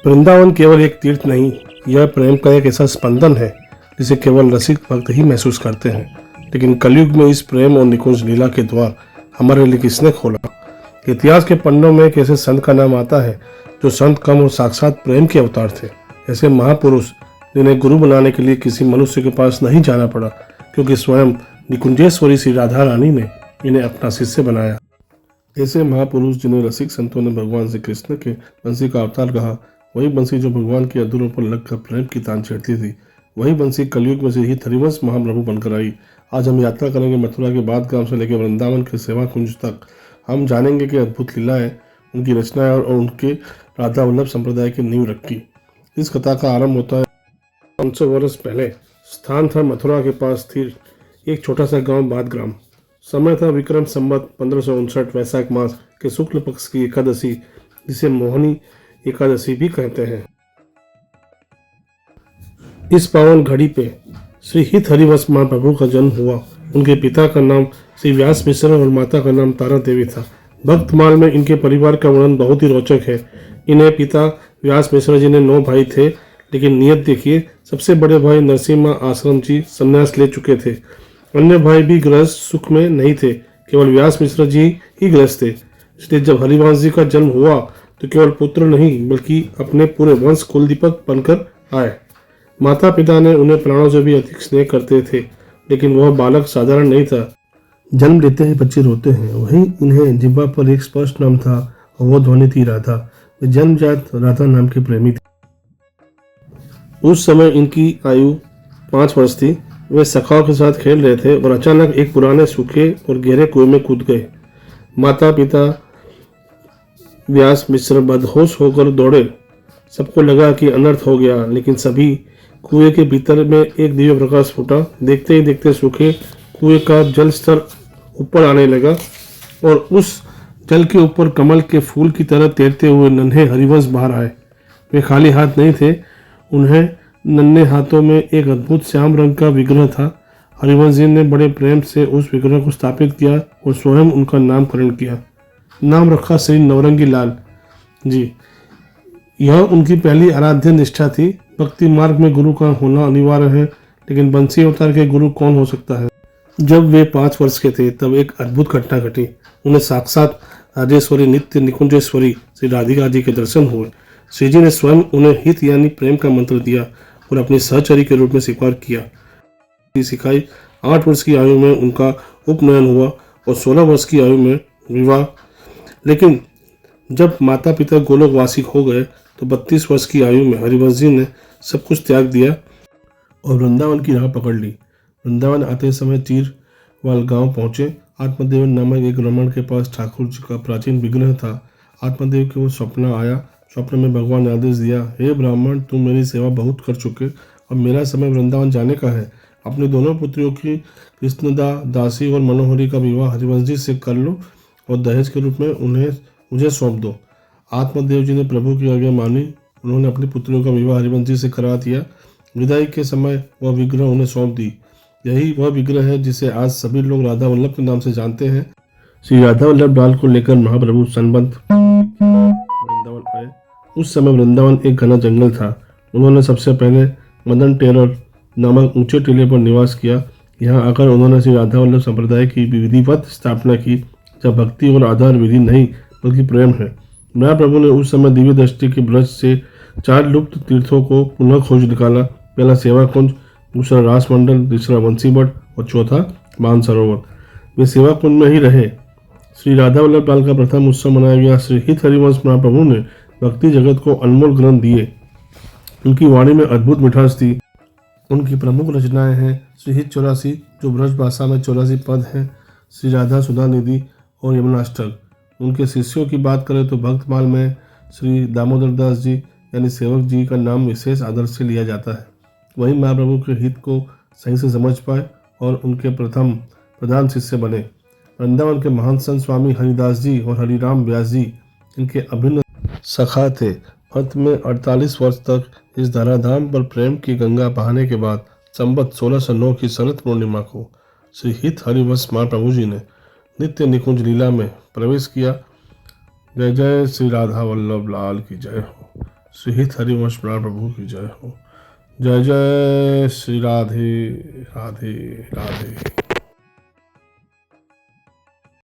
वृंदावन केवल एक तीर्थ नहीं, यह प्रेम का एक ऐसा स्पंदन है जिसे केवल रसिक भक्त ही महसूस करते हैं। लेकिन कलयुग में इस प्रेम और निकुंज लीला के द्वार हमारे लिए किसने खोला? इतिहास के पन्नों में एक ऐसे संत का नाम आता है जो संत कम और साक्षात प्रेम के अवतार थे। ऐसे महापुरुष जिन्हें गुरु बनाने के लिए किसी मनुष्य के पास नहीं जाना पड़ा, क्योंकि स्वयं निकुंजेश्वरी श्री राधा रानी ने इन्हें अपना शिष्य बनाया। ऐसे महापुरुष जिन्हें रसिक संतों ने भगवान श्री कृष्ण के बंसी का अवतार कहा, वही बंसी जो भगवान के अधूरों पर लगकर प्रेम की तान छेड़ती थी, वही बंसी कलयुग में से ही हरिवंश महाप्रभु बनकर आई। आज हम यात्रा करेंगे मथुरा के बाद गांव से लेकर वृंदावन के सेवा कुंज तक। हम जानेंगे कि अद्भुत लीलाएं, उनकी रचनाएं और उनके राधा वल्लभ संप्रदाय की नींव रखी। इस कथा का आरंभ होता है 500 वर्ष पहले। स्थान था मथुरा के पास स्थिर एक छोटा सा गांव बादग्राम। समय था विक्रम संवत 1559 वैशाख मास के शुक्ल पक्ष की एकादशी, जिसे मोहनी एकादशी भी कहते हैं। इस पावन घड़ी पे श्री हित हरिवंश महाप्रभु का जन्म हुआ। उनके पिता का नाम श्री व्यास मिश्र और माता का नाम तारा देवी था। भक्तमाल में इनके परिवार का वर्णन बहुत ही रोचक है। इन्हें पिता व्यास मिश्र जी ने 9 भाई थे, लेकिन नियत देखिए, सबसे बड़े भाई नरसिम्हा आश्रम जी संन्यास ले चुके थे। अन्य भाई भी गृहस्थ सुख में नहीं थे, केवल व्यास मिश्र जी ही गृहस्थ थे। इसलिए जब हरिवंश जी का जन्म हुआ तो केवल पुत्र नहीं बल्कि अपने पूरे वंश कुलदीपक बनकर आए। माता पिता ने उन्हें प्राणों से भी अधिक स्नेह करते थे, लेकिन वह बालक साधारण नहीं था। जन्म लेते ही बच्चे रोते हैं, वहीं इन्हें जिह्वा पर एक स्पष्ट नाम था और वो ध्वनि थी राधा। वे जन्मजात राधा नाम के प्रेमी थे। उस समय इनकी आयु 5 वर्ष थी। वे सखाओं के साथ खेल रहे थे और अचानक एक पुराने सूखे और गहरे कुएं में कूद गए। माता पिता व्यास मिश्र बदहोश होकर दौड़े। सबको लगा कि अनर्थ हो गया, लेकिन सभी कुएं के भीतर में एक दिव्य प्रकाश फूटा। देखते ही देखते सूखे कुएं का जल स्तर ऊपर आने लगा और उस जल के ऊपर कमल के फूल की तरह तैरते हुए नन्हे हरिवंश बाहर आए। वे खाली हाथ नहीं थे, उन्हें नन्हे हाथों में एक अद्भुत श्याम रंग का विग्रह था। हरिवंश जी ने बड़े प्रेम से उस विग्रह को स्थापित किया और स्वयं उनका नामकरण किया। नाम रखा श्री नवरंगी लाल जी। यह उनकी पहली आराध्य निष्ठा थी। भक्ति मार्ग में गुरु का होना अनिवार्य है, लेकिन बंसी अवतार के गुरु कौन हो सकता है? जब वे 5 वर्ष के थे तब एक अद्भुत घटना घटी। उन्हें साक्षात राजेश्वरी नित्य निकुंजेश्वरी श्री राधिका जी के दर्शन हुए। श्री जी ने स्वयं उन्हें हित यानी प्रेम का मंत्र दिया और अपनी सहचरी के रूप में स्वीकार किया। सिखाई 8 वर्ष की आयु में उनका उपनयन हुआ और 16 वर्ष की आयु में विवाह। लेकिन जब माता पिता गोलोकवासी हो गए तो 32 वर्ष की आयु में हरिवंश जी ने सब कुछ त्याग दिया और वृंदावन की राह पकड़ ली। वृंदावन आते समय चीरवाल गांव पहुंचे। आत्मदेव नामक एक ब्राह्मण के पास ठाकुर जी का प्राचीन विग्रह था। आत्मदेव को स्वप्न आया। स्वप्न में भगवान ने आदेश दिया, हे ब्राह्मण, तुम मेरी सेवा बहुत कर चुके, अब मेरा समय वृंदावन जाने का है। अपनी दोनों पुत्रियों की कृष्णदा दासी और मनोहरी का विवाह हरिवंश जी से कर लो और दहेज के रूप में उन्हें मुझे सौंप दो। आत्मदेव जी ने प्रभु की आज्ञा मानी। उन्होंने अपनी पुत्रियों का विवाह हरिवंश जी से करा दिया। विदाई के समय वह विग्रह उन्हें सौंप दी। यही वह विग्रह है जिसे आज सभी लोग राधा वल्लभ के नाम से जानते हैं। श्री राधा वल्लभ लाल को लेकर महाप्रभु संबंध वृंदावन आए। उस समय वृंदावन एक घना जंगल था। उन्होंने सबसे पहले मदन टेरर नामक ऊंचे टीले पर निवास किया। यहाँ आकर उन्होंने श्री राधा वल्लभ संप्रदाय की विधिवत स्थापना की, जब भक्ति और आधार विधि नहीं बल्कि प्रेम है। महाप्रभु ने उस समय दिव्य दृष्टि के ब्रज से 4 लुप्त तीर्थों को पुनः खोज निकाला। पहला सेवा कुंज, दूसरा रास मंडल, तीसरा बंसीबट और चौथा मानसरोवर। वे सेवा कुंज में ही रहे। श्री राधा वल्लभ लाल का प्रथम उत्सव मनाया गया। श्री हित हरिवंश महाप्रभु ने भक्ति जगत को अनमोल ग्रंथ दिए। उनकी वाणी में अद्भुत मिठास थी। उनकी प्रमुख रचनाएं हैं श्री हित 84, जो ब्रज भाषा में 84 पद हैं, श्री राधा सुधा निधि और यमुनाष्टक। उनके शिष्यों की बात करें तो भक्तमाल में श्री दामोदर दास जी यानी सेवक जी का नाम विशेष आदर से लिया जाता है। वही महाप्रभु के हित को सही से समझ पाए और उनके प्रथम प्रधान शिष्य बने। वृंदावन के महान संत स्वामी हरिदास जी और हरिराम व्यास जी इनके अभिन्न सखा थे। अंत में 48 वर्ष तक इस धराधाम पर प्रेम की गंगा बहाने के बाद संवत 1609 की शरद पूर्णिमा को श्री हित हरिवंश महाप्रभु जी ने नित्य निकुंज लीला में प्रवेश किया। जय जय श्री राधा वल्लभ लाल की जय हो। श्री हरिवंश पुराण प्रभु की जय हो। जय जय श्री राधे राधे राधे।